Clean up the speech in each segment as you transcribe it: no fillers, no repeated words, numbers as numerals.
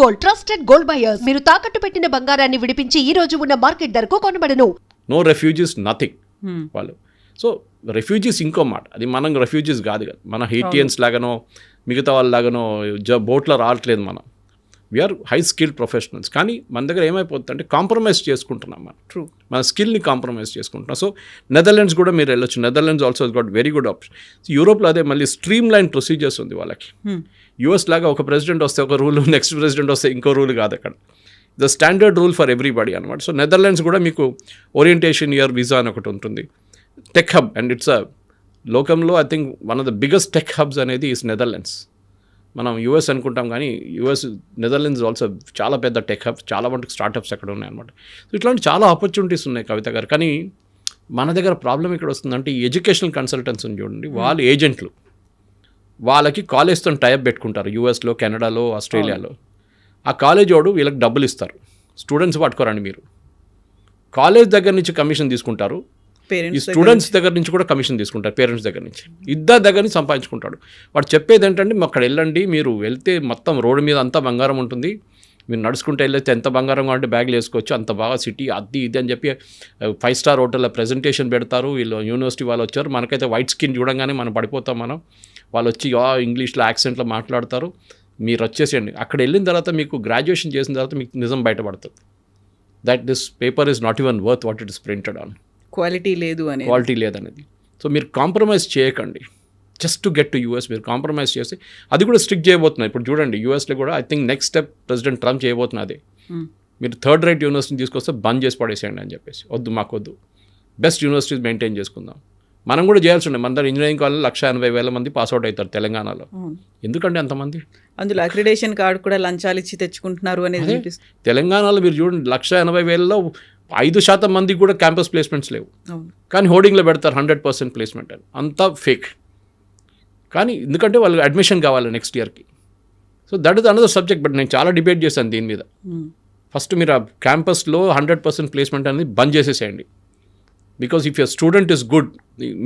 Gold, trusted gold buyers. మీరు తాకట్టు పెట్టిన బంగారాన్ని విడిపించి ఈ రోజు ఉన్న మార్కెట్ ధరకు కొనబడను. నో రెఫ్యూజీస్ నథింగ్ వాళ్ళు. సో రెఫ్యూజీస్ ఇంకో మాట, అది మనం రెఫ్యూజీస్ కాదు కదా, మన హెయిటియన్స్ లాగానో మిగతా వాళ్ళలాగానో బోట్లో రావట్లేదు మనం. We are high skilled professionals. కానీ మన దగ్గర ఏమైపోతుంది అంటే కాంప్రమైజ్ చేసుకుంటున్నాం మనం. ట్రూ. మన స్కిల్ని కాంప్రమైజ్ చేసుకుంటున్నాం. సో నెదర్లాండ్స్ కూడా మీరు వెళ్ళొచ్చు. Netherlands also got very good option. యూరోప్లో అదే మళ్ళీ స్ట్రీమ్ లైన్ ప్రొసీజర్స్ ఉంది వాళ్ళకి. యూఎస్ లాగా ఒక ప్రెసిడెంట్ వస్తే ఒక రూల్, నెక్స్ట్ ప్రెసిడెంట్ వస్తే ఇంకో రూల్ కాదు అక్కడ. The standard rule for everybody అనమాట. సో నెదర్లాండ్స్ కూడా మీకు ఓరియంటేషన్ ఇయర్ వీసా అని ఒకటి ఉంటుంది. Tech hub, and it's a లోకంలో I think one of the biggest tech hubs అనేది ఈస్ నెదర్లాండ్స్. మనం యూఎస్ అనుకుంటాం కానీ నెదర్లాండ్స్ ఆల్సో చాలా పెద్ద టెక్ హబ్, చాలా మటుకు స్టార్టప్స్ అక్కడ ఉన్నాయన్నమాట. సో ఇట్లాంటి చాలా ఆపర్చునిటీస్ ఉన్నాయి కవిత గారు. కానీ మన దగ్గర ప్రాబ్లం ఇక్కడ వస్తుందంటే ఈ ఎడ్యుకేషనల్ కన్సల్టెంట్స్ చూడండి, వాళ్ళు ఏజెంట్లు, వాళ్ళకి కాలేజ్తో టైప్ పెట్టుకుంటారు యూఎస్లో, కెనడాలో, ఆస్ట్రేలియాలో. ఆ కాలేజ్ వాడు వీళ్ళకి డబ్బులు ఇస్తారు. స్టూడెంట్స్ పట్టుకోరండి మీరు. కాలేజ్ దగ్గర నుంచి కమిషన్ తీసుకుంటారు, ఈ స్టూడెంట్స్ దగ్గర నుంచి కూడా కమిషన్ తీసుకుంటారు, పేరెంట్స్ దగ్గర నుంచి. ఇద్దరు దగ్గర నుంచి సంపాదించుకుంటాడు. వాడు చెప్పేది ఏంటంటే అక్కడ వెళ్ళండి, మీరు వెళ్తే మొత్తం రోడ్డు మీద అంతా బంగారం ఉంటుంది, మీరు నడుచుకుంటూ వెళ్ళేస్తే ఎంత బంగారం కావాలంటే బ్యాగ్లు వేసుకోవచ్చు, అంత బాగా సిటీ అది ఇది అని చెప్పి 5 స్టార్ హోటల్లో ప్రెజెంటేషన్ పెడతారు. వీళ్ళు యూనివర్సిటీ వాళ్ళు వచ్చారు, మనకైతే వైట్ స్కిన్ చూడంగానే మనం పడిపోతాం మనం. వాళ్ళు వచ్చి ఇంగ్లీష్లో యాక్సెంట్లో మాట్లాడతారు, మీరు వచ్చేసేయండి. అక్కడ వెళ్ళిన తర్వాత మీకు గ్రాడ్యుయేషన్ చేసిన తర్వాత మీకు నిజం బయటపడుతుంది. That this paper is not even worth what it is printed on. Quality లేదనేది. సో మీరు కాంప్రమైజ్ చేయకండి. Just to get to US మీరు కాంప్రమైజ్ చేసి అది కూడా స్ట్రిక్ట్ చేయబోతున్నారు. ఇప్పుడు చూడండి యూఎస్లో కూడా I think next step president Trump చేయబోతున్నది. మీరు థర్డ్ రేట్ యూనివర్సిటీని తీసుకొస్తే బంద్ చేసి పడేసేయండి అని చెప్పేసి. వద్దు, మాకొద్దు, బెస్ట్ యూనివర్సిటీస్ మెయింటైన్ చేసుకుందాం. మనం కూడా చేయాల్సి ఉండే. మన దగ్గర ఇంజనీరింగ్ కాలేజ్ 180,000 మంది పాస్అవుట్ అవుతారు తెలంగాణలో. ఎందుకంటే అంతమంది అందులో అక్రిడేషన్ కార్డు కూడా లంచాలు ఇచ్చి తెచ్చుకుంటున్నారు అనేది తెలంగాణలో మీరు చూడండి. 180,000లో 5% మందికి కూడా క్యాంపస్ ప్లేస్మెంట్స్ లేవు. కానీ హోర్డింగ్లో పెడతారు 100% ప్లేస్మెంట్ అని. అంతా ఫేక్. కానీ ఎందుకంటే వాళ్ళు అడ్మిషన్ కావాలి నెక్స్ట్ ఇయర్కి. So that is another subject. But నేను చాలా డిబేట్ చేశాను దీని మీద. ఫస్ట్ మీరు ఆ క్యాంపస్లో 100% ప్లేస్మెంట్ అనేది బంద్ చేసేసేయండి. Because if your student is good,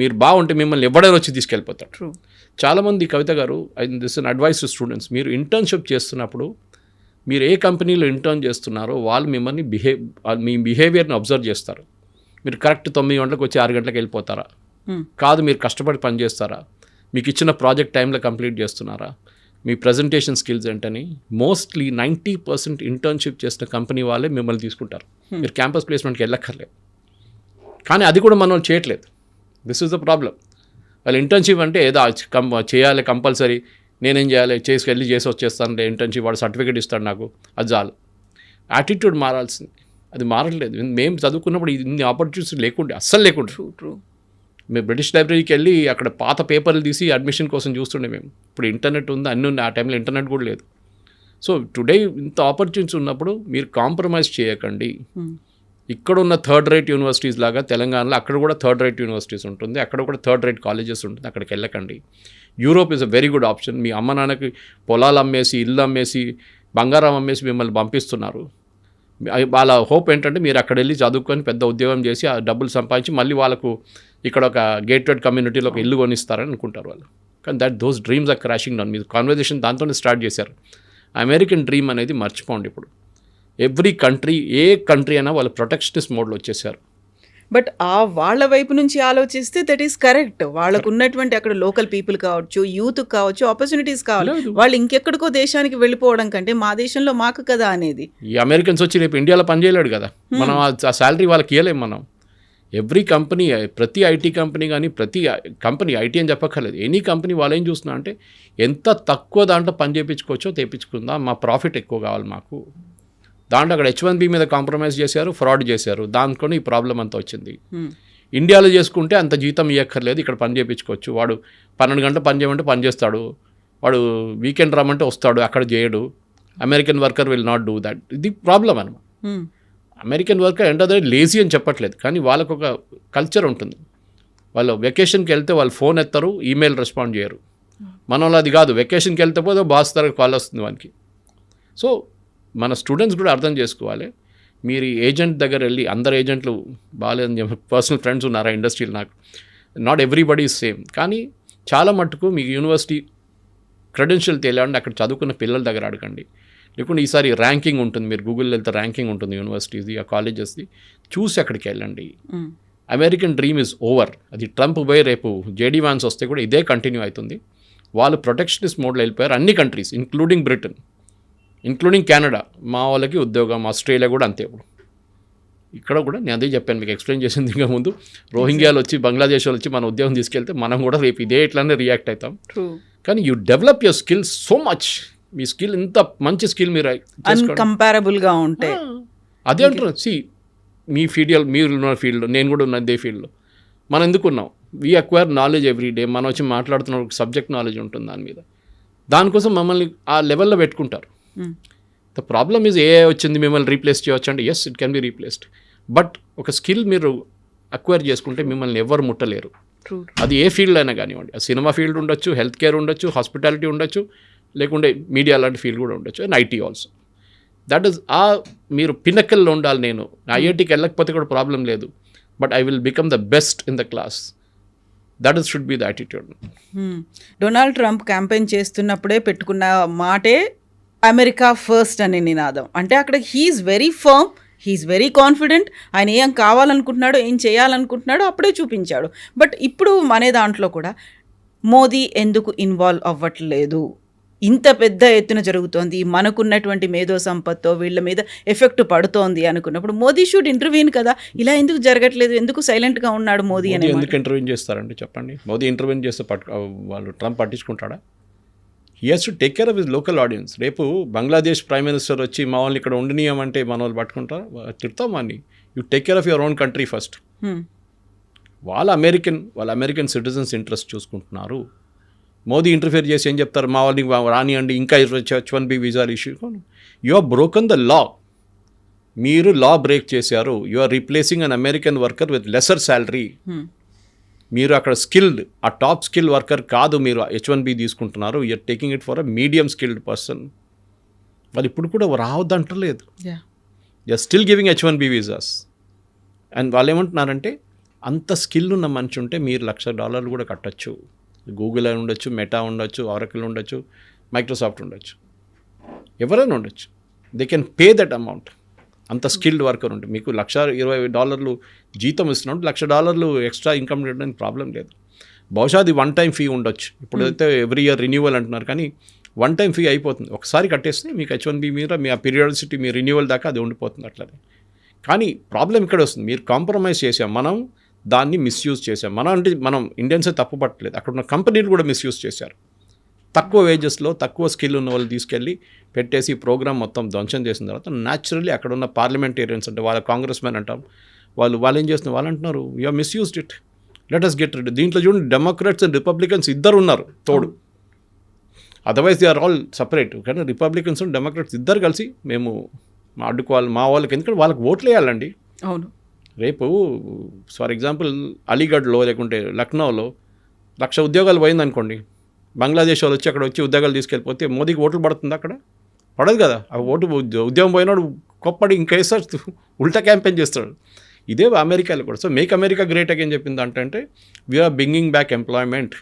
మీరు బాగుంటే మిమ్మల్ని ఎవడైనా వచ్చి తీసుకెళ్ళిపోతారు. చాలామంది కవిత గారు, this an advice to students, మీరు ఇంటర్న్షిప్ చేస్తున్నప్పుడు మీరు ఏ కంపెనీలో ఇంటర్న్ చేస్తున్నారో వాళ్ళు మిమ్మల్ని మీ బిహేవియర్ని అబ్జర్వ్ చేస్తారు. మీరు కరెక్ట్ 9 గంటలకు వచ్చి 6 గంటలకు వెళ్ళిపోతారా, కాదు మీరు కష్టపడి పని చేస్తారా, మీకు ఇచ్చిన ప్రాజెక్ట్ టైంలో కంప్లీట్ చేస్తున్నారా, మీ ప్రజెంటేషన్ స్కిల్స్ ఏంటని. మోస్ట్లీ 90% ఇంటర్న్షిప్ చేసిన కంపెనీ వాళ్ళే మిమ్మల్ని తీసుకుంటారు. మీరు క్యాంపస్ ప్లేస్మెంట్కి వెళ్ళక్కర్లేదు. కానీ అది కూడా మనం చేయట్లేదు. This is the problem. వాళ్ళు ఇంటర్న్షిప్ అంటే ఏదో చేయాలి కంపల్సరీ, నేనేం చేయాలి, చేసి వచ్చేస్తాను ఇంటర్న్షిప్, వాడు సర్టిఫికేట్ ఇస్తాడు నాకు, అది చాలు. యాటిట్యూడ్ మారాల్సింది. అది మారట్లేదు. మేము చదువుకున్నప్పుడు ఇన్ని ఆపర్చునిటీస్ లేకుండే, అస్సలు లేకుండే. మేము బ్రిటిష్ లైబ్రరీకి వెళ్ళి అక్కడ పాత పేపర్లు తీసి అడ్మిషన్ కోసం చూస్తుండే మేము. ఇప్పుడు ఇంటర్నెట్ ఉంది, అన్నీ ఉన్నాయి. ఆ టైంలో ఇంటర్నెట్ కూడా లేదు. సో టుడే ఇంత ఆపర్చునిటీస్ ఉన్నప్పుడు మీరు కాంప్రమైజ్ చేయకండి. ఇక్కడ ఉన్న థర్డ్ రేట్ యూనివర్సిటీస్ లాగా తెలంగాణలో అక్కడ కూడా థర్డ్ రేట్ యూనివర్సిటీస్ ఉంటుంది, అక్కడ కూడా థర్డ్ రేట్ కాలేజెస్ ఉంటుంది. అక్కడికి వెళ్ళకండి. Europe is a very good option. మీ అమ్మ నాన్నకి పొలాలు అమ్మేసి, ఇల్లు అమ్మేసి, బంగారం అమ్మేసి మిమ్మల్ని పంపిస్తున్నారు. వాళ్ళ హోప్ ఏంటంటే మీరు అక్కడ వెళ్ళి చదువుకొని పెద్ద ఉద్యోగం చేసి ఆ డబ్బులు సంపాదించి మళ్ళీ వాళ్ళకు ఇక్కడ ఒక గేటెడ్ కమ్యూనిటీలో ఒక ఇల్లు కొనిస్తారని అనుకుంటారు వాళ్ళు. కానీ those dreams are crashing down. మీరు కాన్వర్జేషన్ దాంతోనే స్టార్ట్ చేశారు. అమెరికన్ డ్రీమ్ అనేది మర్చిపోండి. ఇప్పుడు ఎవ్రీ కంట్రీ, ఏ కంట్రీ అయినా వాళ్ళు ప్రొటెక్షనిస్ట్ మోడ్లో వచ్చేసారు. బట్ వాళ్ళ వైపు నుంచి ఆలోచిస్తే దట్ ఈస్ కరెక్ట్. వాళ్ళకు ఉన్నటువంటి అక్కడ లోకల్ పీపుల్ కావచ్చు, యూత్ కావచ్చు, ఆపర్చునిటీస్ కావాలి. వాళ్ళు ఇంకెక్కడికో దేశానికి వెళ్ళిపోవడం కంటే మా దేశంలో మాకు కదా అనేది. ఈ అమెరికన్స్ వచ్చి రేపు ఇండియాలో పనిచేయలేడు కదా, మనం ఆ శాలరీ వాళ్ళకి ఇవ్వలేము మనం. ఎవ్రీ కంపెనీ, ప్రతి ఐటీ కంపెనీ కానీ, ప్రతి కంపెనీ, ఐటీ అని చెప్పక్కర్లేదు, ఎనీ కంపెనీ వాళ్ళు ఏం చూస్తున్నా అంటే ఎంత తక్కువ దాంట్లో పని చేయించుకోవచ్చో తెప్పించుకుందాం, మా ప్రాఫిట్ ఎక్కువ కావాలి మాకు. దాంట్లో అక్కడ H1B మీద కాంప్రమైజ్ చేశారు, ఫ్రాడ్ చేశారు. దాంట్లో ఈ ప్రాబ్లం అంతా వచ్చింది. ఇండియాలో చేసుకుంటే అంత జీతం ఇవ్వక్కర్లేదు, ఇక్కడ పని చేయించుకోవచ్చు. వాడు 12 గంటలు పని చేయమంటే పని చేస్తాడు, వాడు వీకెండ్ రమ్మంటే వస్తాడు, అక్కడ చేయడు. American worker will not do that. ఇది ప్రాబ్లం అనమాట. అమెరికన్ వర్కర్ ఏంటో లేజీ అని చెప్పట్లేదు, కానీ వాళ్ళకు ఒక కల్చర్ ఉంటుంది. వాళ్ళు వెకేషన్కి వెళ్తే వాళ్ళు ఫోన్ ఎత్తారు, ఈమెయిల్ రెస్పాండ్ చేయరు. మన వాళ్ళు అది కాదు, వెకేషన్కి వెళ్తే పోతే బాస్ తరగతి కాల్ వస్తుంది వానికి. సో మన స్టూడెంట్స్ కూడా అర్థం చేసుకోవాలి. మీరు ఏజెంట్ దగ్గర వెళ్ళి, అందరు ఏజెంట్లు బాగాలేదని చెప్పి పర్సనల్ ఫ్రెండ్స్ ఉన్నారా ఇండస్ట్రీలో నాకు, నాట్ ఎవ్రీబడి ఈజ్ సేమ్. కానీ చాలా మట్టుకు మీకు యూనివర్సిటీ క్రెడెన్షియల్ తెలియాలంటే అక్కడ చదువుకున్న పిల్లల దగ్గర అడగండి. లేకుంటే ఈసారి ర్యాంకింగ్ ఉంటుంది, మీరు గూగుల్లో వెళ్తే ర్యాంకింగ్ ఉంటుంది యూనివర్సిటీస్ది, ఆ కాలేజెస్ది, చూసి అక్కడికి వెళ్ళండి. American dream is over. అది ట్రంప్ పోయి రేపు జేడీ వాన్స్ వస్తే కూడా ఇదే కంటిన్యూ అవుతుంది. వాళ్ళు ప్రొటెక్షనిస్ట్ మోడ్లో వెళ్ళిపోయారు అన్ని countries, including Britain, including Canada. మా వాళ్ళకి ఉద్యోగం, ఆస్ట్రేలియా కూడా అంతే. ఇప్పుడు ఇక్కడ కూడా నేను అదే చెప్పాను, మీకు ఎక్స్ప్లెయిన్ చేసింది ఇంకా ముందు, రోహింగ్యాలు వచ్చి బంగ్లాదేశ్ వాళ్ళు వచ్చి మన ఉద్యోగం తీసుకెళ్తే మనం కూడా రేపు ఇదే ఇట్లానే రియాక్ట్ అవుతాం. కానీ you develop your skill so much. Me skill ఇంత మంచి స్కిల్ మీరు అన్కంపారబుల్గా ఉంటే అదే అంటారు. సి మీ మీరు ఉన్న ఫీల్డ్, నేను కూడా ఉన్న అదే ఫీల్డ్లో మనం ఎందుకున్నాం. We acquire knowledge every day. మనం వచ్చి మాట్లాడుతున్న సబ్జెక్ట్ నాలెడ్జ్ ఉంటుంది దాని మీద, దానికోసం మమ్మల్ని ఆ లెవెల్లో పెట్టుకుంటారు. ద ప్రాబ్లమ్ ఈజ్ ఏ వచ్చింది మిమ్మల్ని రీప్లేస్ చేయవచ్చు అంటే yes, it can be replaced. But ఒక స్కిల్ మీరు అక్వైర్ చేసుకుంటే మిమ్మల్ని ఎవరు ముట్టలేరు. అది ఏ ఫీల్డ్ అయినా కానివ్వండి, సినిమా ఫీల్డ్ ఉండొచ్చు, హెల్త్ కేర్ ఉండొచ్చు, హాస్పిటాలిటీ ఉండొచ్చు, లేకుంటే మీడియా లాంటి ఫీల్డ్ కూడా ఉండొచ్చు, and IT also. That is మీరు పిన్నకల్లో ఉండాలి. నేను ఐఐటీకి వెళ్ళకపోతే కూడా ప్రాబ్లం లేదు, but I will become the best in the class. That is should be the attitude. Donald Trump campaign చేస్తున్నప్పుడే పెట్టుకున్న మాటే అమెరికా ఫస్ట్ అనే నినాదం. అంటే అక్కడ he's very firm, he's very confident. ఆయన ఏం కావాలనుకుంటున్నాడో, ఏం చేయాలనుకుంటున్నాడో అప్పుడే చూపించాడు. బట్ ఇప్పుడు మన దాంట్లో కూడా మోదీ ఎందుకు ఇన్వాల్వ్ అవ్వట్లేదు? ఇంత పెద్ద ఎత్తున జరుగుతోంది, మనకున్నటువంటి మేధో సంపత్తో వీళ్ళ మీద ఎఫెక్ట్ పడుతోంది అనుకున్నప్పుడు మోదీ షుడ్ ఇంటర్వ్యూన్ కదా. ఇలా ఎందుకు జరగట్లేదు? ఎందుకు సైలెంట్గా ఉన్నాడు మోదీ అని? ఎందుకు ఇంటర్వ్యూన్ చేస్తారండి చెప్పండి? మోదీ ఇంటర్వ్యూన్ చేస్తే వాళ్ళు ట్రంప్ పట్టించుకుంటాడా? He has to take care of his local audience. రేపు బంగ్లాదేశ్ ప్రైమ్ మినిస్టర్ వచ్చి మా వాళ్ళని ఇక్కడ ఉండనీయమంటే మన వాళ్ళు పట్టుకుంటారా? తిడతాం వాడిని. You take care of your own country first. వాళ్ళ అమెరికన్ సిటిజన్స్ ఇంట్రెస్ట్ చూసుకుంటున్నారు. మోదీ ఇంటర్ఫియర్ చేసి ఏం చెప్తారు? మా వాళ్ళని రానియండి, ఇంకా H1B వీసాలు issue. You are broken the law. మీరు లా బ్రేక్ చేశారు. You are replacing an American worker with lesser salary. మీరు అక్కడ స్కిల్డ్, ఆ టాప్ స్కిల్ వర్కర్ కాదు, మీరు H1B తీసుకుంటున్నారు. You're taking it for a medium skilled person. వాళ్ళు ఇప్పుడు కూడా రావద్దంటలేదు. You're still giving H1B visas. And వాళ్ళు ఏమంటున్నారంటే, అంత స్కిల్ ఉన్న మనిషి ఉంటే మీరు $1,00,000 కూడా కట్టచ్చు. గూగుల్ అని ఉండొచ్చు, మెటా ఉండొచ్చు, ఆరకిల్ ఉండొచ్చు, మైక్రోసాఫ్ట్ ఉండొచ్చు, ఎవరైనా ఉండొచ్చు. They can pay that amount. అంత స్కిల్డ్ వర్కర్ ఉంటే మీకు $120 జీతం ఇస్తున్నాడు, $1,00,000 ఎక్స్ట్రా ఇన్కమ్ చేయడానికి ప్రాబ్లం లేదు. బహుశా అది వన్ టైం ఫీ ఉండొచ్చు. ఇప్పుడైతే ఎవ్రీ ఇయర్ రిన్యూవల్ అంటున్నారు, కానీ వన్ టైం ఫీ అయిపోతుంది. ఒకసారి కట్టేస్తే మీకు H1B మీద మీ ఆ పీరియాడిసిటీ, మీ రిన్యూవల్ దాకా అది ఉండిపోతుంది అట్లనే. కానీ ప్రాబ్లం ఇక్కడ వస్తుంది, మీరు కాంప్రమైజ్ చేసాం, మనం దాన్ని మిస్యూజ్ చేసాం. మనం ఇండియన్సే తప్పు పట్టలేదు, అక్కడ ఉన్న కంపెనీలు కూడా మిస్యూజ్ చేశారు. తక్కువ వేజెస్లో తక్కువ స్కిల్ ఉన్న వాళ్ళు తీసుకెళ్ళి పెట్టేసి ప్రోగ్రామ్ మొత్తం ధ్వంసం చేసిన తర్వాత న్యాచురల్లీ అక్కడ ఉన్న పార్లమెంటేరియన్స్ అంటే వాళ్ళ కాంగ్రెస్ మెన్ అంటాం, వాళ్ళు ఏం చేస్తున్నారు, వాళ్ళు అంటున్నారు you are misused it, let us get rid. దీంట్లో చూడండి, డెమోక్రాట్స్ అండ్ రిపబ్లికన్స్ ఇద్దరు ఉన్నారు తోడు. Otherwise they are all separate. కానీ రిపబ్లికన్స్ అండ్ డెమోక్రాట్స్ ఇద్దరు కలిసి మేము అడ్డుకోవాలి మా వాళ్ళకి, ఎందుకంటే వాళ్ళకి ఓట్లు వేయాలండి. అవును. రేపు ఫర్ ఎగ్జాంపుల్ అలీగఢ్లో లేకుంటే లక్నోలో 1,00,000 ఉద్యోగాలు పోయిందనుకోండి, బంగ్లాదేశ్ వాళ్ళు వచ్చి అక్కడ వచ్చి ఉద్యోగాలు తీసుకెళ్ళిపోతే మోదీకి ఓట్లు పడుతుంది అక్కడ? పడదు కదా. ఆ ఉద్యోగం పోయినాడు కొప్పడి ఇంకా వేస్తాడు, ఉల్టా క్యాంపెయిన్ చేస్తాడు. ఇదే అమెరికాలో కూడా. So make America great again చెప్పింది అంటే వీఆర్ బ్రింగింగ్ బ్యాక్ ఎంప్లాయ్మెంట్.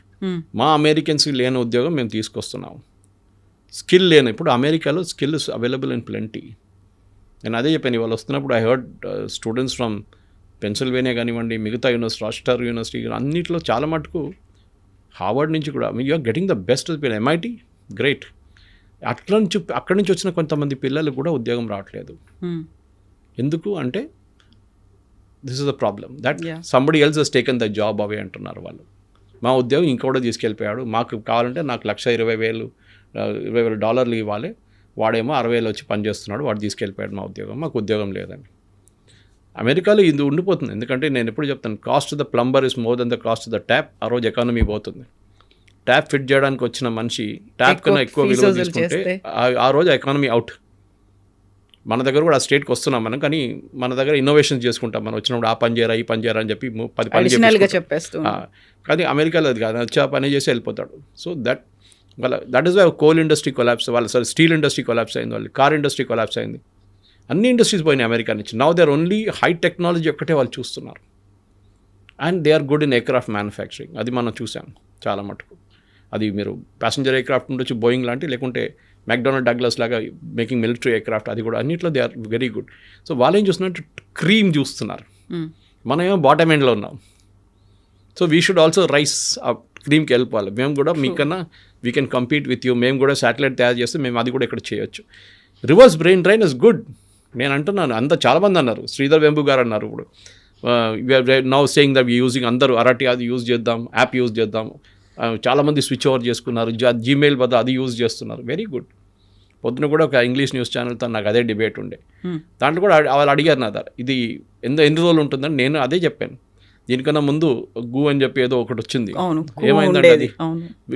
మా అమెరికన్స్కి లేని ఉద్యోగం మేము తీసుకొస్తున్నాము. స్కిల్ లేని, ఇప్పుడు అమెరికాలో స్కిల్ అవైలబుల్ ఇన్ ప్లెంటీ. నేను అదే చెప్పాను, వాళ్ళు వస్తున్నప్పుడు I heard students from Pennsylvania కానివ్వండి, మిగతా యూనివర్సిటీ, రాస్టర్ యూనివర్సిటీ, అన్నింటిలో చాలా మటుకు హార్వర్డ్ నుంచి కూడా you are getting the best MIT great. అక్కడి నుంచి వచ్చిన కొంతమంది పిల్లలు కూడా ఉద్యోగం రావట్లేదు. ఎందుకు అంటే this is the problem, that somebody else has taken the job away అంటున్నారు వాళ్ళు. మా ఉద్యోగం ఇంకోటి తీసుకెళ్ళిపోయాడు, మాకు కావాలంటే నాకు $1,20,000 ఇవ్వాలి, వాడేమో 60,000 వచ్చి పనిచేస్తున్నాడు, వాడు తీసుకెళ్ళిపోయాడు మా ఉద్యోగం, మాకు ఉద్యోగం లేదని. అమెరికాలో ఇది ఉండిపోతుంది. ఎందుకంటే నేను ఎప్పుడు చెప్తాను, cost the plumber is more than the cost the tap. ఆ రోజు ఎకానమీ పోతుంది. ట్యాప్ ఫిట్ చేయడానికి వచ్చిన మనిషి ట్యాప్ కన్నా ఎక్కువ విలువ తీసుకుంటే ఆ రోజు ఎకానమీ అవుట్. మన దగ్గర కూడా ఆ స్టేట్కి వస్తున్నాం మనం, కానీ మన దగ్గర ఇన్నోవేషన్స్ చేసుకుంటాం. మనం వచ్చినప్పుడు ఆ పని చేయరా, ఈ పని చేయరా అని చెప్పి 10 పని చెప్పేస్తాం. కానీ అమెరికాలో అది కాదు, వచ్చి ఆ పని చేసి వెళ్ళిపోతాడు. So that is why coal industry collapse, steel industry collapse అయింది, వాళ్ళు కార్ ఇండస్ట్రీ కొలాప్స్ అయింది, అన్ని ఇండస్ట్రీస్ పోయినాయి అమెరికా నుంచి. Now they are only high technology ఒక్కటే వాళ్ళు చూస్తున్నారు. And they are good in aircraft manufacturing. అది మనం చూసాం చాలా మటుకు. అది మీరు ప్యాసింజర్ ఎయిర్క్రాఫ్ట్ ఉండొచ్చు, బోయింగ్ లాంటి, లేకుంటే మెక్డొనాల్డ్ డగ్లస్ లాగా మేకింగ్ మిలిటరీ ఎయిర్క్రాఫ్ట్, అది కూడా అన్నిట్లో they are very good. So వాళ్ళు ఏం చూస్తున్నట్టు క్రీమ్ చూస్తున్నారు, మనం ఏమో బాటమ్ ఎండ్లో ఉన్నాం. So we should also rice ఆ క్రీమ్కి వెళ్ళిపోవాలి. మేము కూడా మీకన్నా we can compete with you. మేము కూడా శాటిలైట్ తయారు చేస్తే మేము అది కూడా ఇక్కడ చేయొచ్చు. Reverse brain drain is good. నేను అంటున్నాను, చాలామంది అన్నారు, శ్రీధర్ వెంబు గారు అన్నారు, ఇప్పుడు నౌ సేయింగ్ దట్ యూజింగ్ అందరూ అరటి అది యూజ్ చేద్దాం, యాప్ యూజ్ చేద్దాం. చాలామంది స్విచ్ ఓవర్ చేసుకున్నారు, జీమెయిల్ బదులు అది యూజ్ చేస్తున్నారు. Very good. పొద్దున కూడా ఒక ఇంగ్లీష్ న్యూస్ ఛానల్తో నాకు అదే డిబేట్ ఉండే. దాంట్లో కూడా వాళ్ళు అడిగారు నా దగ్గర, ఇది ఎన్ని రోజులు ఉంటుందని. నేను అదే చెప్పాను, దీనికన్నా ముందు గూ అని చెప్పి ఏదో ఒకటి వచ్చింది, ఏమైందంటే అది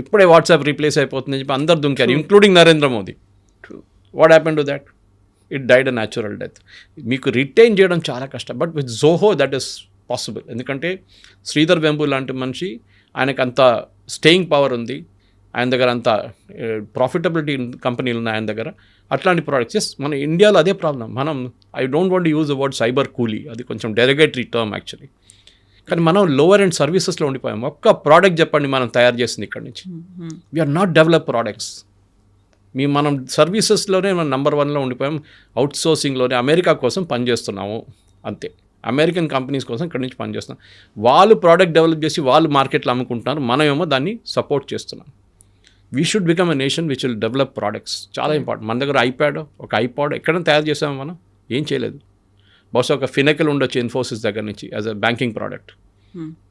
ఇప్పుడే వాట్సాప్ రీప్లేస్ అయిపోతుంది అని చెప్పి అందరు దుంకారు, including Narendra Modi. What happen to that? It died a natural death. మీకు రిటైన్ చేయడం చాలా కష్టం, but with Zoho that is possible. ఎందుకంటే శ్రీధర్ వెంబు లాంటి మనిషి, ఆయనకు అంత స్టేయింగ్ పవర్ ఉంది, ఆయన దగ్గర అంత ప్రాఫిటబిలిటీ కంపెనీలు ఉన్నాయి ఆయన దగ్గర. అట్లాంటి ప్రోడక్ట్స్ ఎస్, మన ఇండియాలో అదే ప్రాబ్లం. మనం I don't want use the word cyber కూలీ, అది కొంచెం డెరిగేటరీ టర్మ్ యాక్చువల్లీ. కానీ మనం లోవర్ అండ్ సర్వీసెస్లో ఉండిపోయాం. ఒక్క ప్రోడక్ట్ చెప్పండి మనం తయారు చేసింది ఇక్కడ నుంచి. We are not develop products. మనం సర్వీసెస్లోనే మనం నెంబర్ 1లో ఉండిపోయాం. అవుట్ సోర్సింగ్లోనే అమెరికా కోసం పనిచేస్తున్నాము అంతే. అమెరికన్ కంపెనీస్ కోసం ఇక్కడ నుంచి పనిచేస్తున్నాం. వాళ్ళు ప్రోడక్ట్ డెవలప్ చేసి వాళ్ళు మార్కెట్లో అమ్ముకుంటున్నారు, మనమేమో దాన్ని సపోర్ట్ చేస్తున్నాం. We should become a nation which will develop products. చాలా ఇంపార్టెంట్. మన దగ్గర ఐపాడ్ ఎక్కడైనా తయారు చేసాము మనం? ఏం చేయలేదు. బహుశా ఒక ఫినెకల్ ఉండొచ్చు ఇన్ఫోసిస్ దగ్గర నుంచి as a banking product.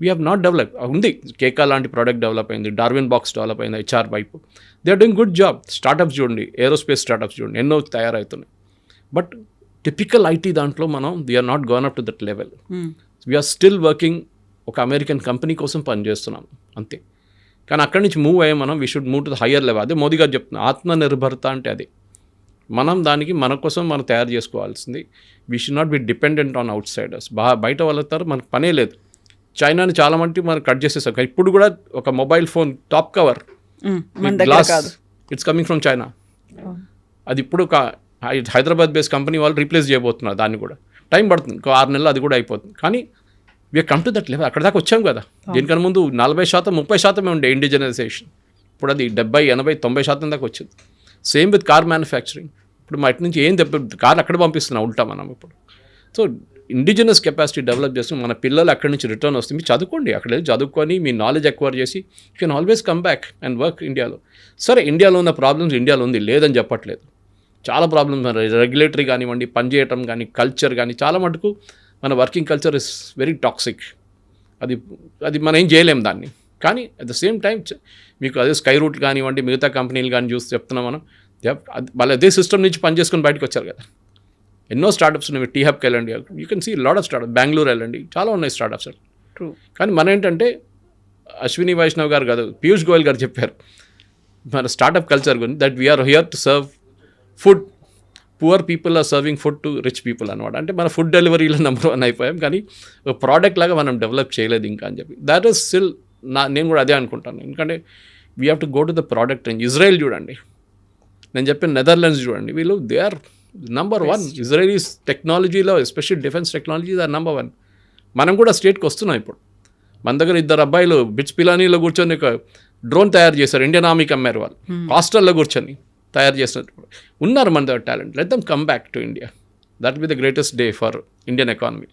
We have not develop. ఉంది, కేకా లాంటి ప్రోడక్ట్ డెవలప్ అయింది, డార్విన్ బాక్స్ డెవలప్ అయింది, హెచ్ఆర్ వైపు. They are doing good job. Startups చూడండి, ఏరోస్పేస్ స్టార్టప్స్ చూడండి, ఎన్నో తయారవుతున్నాయి. బట్ టిపికల్ ఐటీ దాంట్లో మనం we are not gone up to that level. We are still working. ఒక అమెరికన్ కంపెనీ కోసం పనిచేస్తున్నాం అంతే. కానీ అక్కడి నుంచి మూవ్ అయ్యే మనం we should move to the higher level. అదే మోదీ గారు చెప్తున్నారు, ఆత్మనిర్భరత అంటే అదే. మనం దానికి మన కోసం మనం తయారు చేసుకోవాల్సింది. We should not be dependent on outsiders. బయట వాళ్ళతో మనకు పనే లేదు. చైనాని చాలా మంది మనం కట్ చేసేసాం. ఇప్పుడు కూడా ఒక mobile phone top cover glass, it's coming from China. అది ఇప్పుడు ఒక హైదరాబాద్ బేస్డ్ కంపెనీ వాళ్ళు రీప్లేస్ చేయబోతున్నారు. దాన్ని కూడా టైం పడుతుంది, ఇంకో 6 నెలలు అది కూడా అయిపోతుంది. కానీ we are come to that level. అక్కడ దాకా వచ్చాం కదా. దీనికన్నా ముందు 40%, 30% ఉండే ఇండిజినైజేషన్. ఇప్పుడు అది 70, 80, 90% దాకా వచ్చింది. Same with car manufacturing. ఇప్పుడు మా ఇటు నుంచి ఏం కార్ అక్కడ పంపిస్తున్నాం ఉల్టా మనం ఇప్పుడు. సో ఇండిజినస్ కెపాసిటీ డెవలప్ చేసి మన పిల్లలు అక్కడి నుంచి రిటర్న్ వస్తే మీరు చదువుకోండి, అక్కడ చదువుకొని మీ నాలెడ్జ్ ఎక్వైర్ చేసి you can always come back and work ఇండియాలో. సరే, ఇండియాలో ఉన్న ప్రాబ్లమ్స్ ఇండియాలో ఉంది, లేదని చెప్పట్లేదు. చాలా ప్రాబ్లమ్స్, రెగ్యులేటరీ కానివ్వండి, పనిచేయటం కానీ, కల్చర్ కానీ, చాలా మటుకు మన working culture is very toxic. అది మనం ఏం చేయలేం దాన్ని. కానీ అట్ ద సేమ్ టైం మీకు అదే స్కై రూట్ కానివ్వండి, మిగతా కంపెనీలు కానీ చూసి చెప్తున్నాం మనం, వాళ్ళు అదే సిస్టమ్ నుంచి పనిచేసుకొని బయటకు వచ్చారు కదా. ఎన్నో స్టార్టప్స్ ఉన్నాయి. టీ హబ్కి వెళ్ళండి, you can see lot of startup. Bengaluru వెళ్ళండి, చాలా ఉన్నాయి స్టార్టప్స్. ట్రూ. కానీ మన ఏంటంటే అశ్విని వైష్ణవ్ గారు కాదు, పీయూష్ గోయల్ గారు చెప్పారు మన స్టార్టప్ కల్చర్ గురించి, that we are here to serve food. Poor people are serving food to rich people అనమాట. అంటే మన ఫుడ్ డెలివరీలో నెంబర్ 1 అయిపోయాం, కానీ ఒక ప్రోడక్ట్ లాగా మనం డెవలప్ చేయలేదు ఇంకా అని చెప్పి. దాట్ ఈస్ స్టిల్ నేను కూడా అదే అనుకుంటాను. ఎందుకంటే we have to go to the product range. Israel చూడండి, నేను చెప్పిన నెదర్లాండ్స్ చూడండి, వీళ్ళు దే ఆర్ నంబర్ 1. ఇజ్రాయలీస్ టెక్నాలజీలో, especially defence technologies are number 1. మనం కూడా స్టేట్కి వస్తున్నాం ఇప్పుడు. మన దగ్గర 2 అబ్బాయిలు బిట్స్ పిలానీలో కూర్చొని ఒక డ్రోన్ తయారు చేశారు, ఇండియన్ ఆర్మీకి అమ్మారు. వాళ్ళు హాస్టల్లో కూర్చొని తయారు చేసినట్టు ఉన్నారు మన దగ్గర talent. Let them come back to India. That will be the greatest day for Indian economy.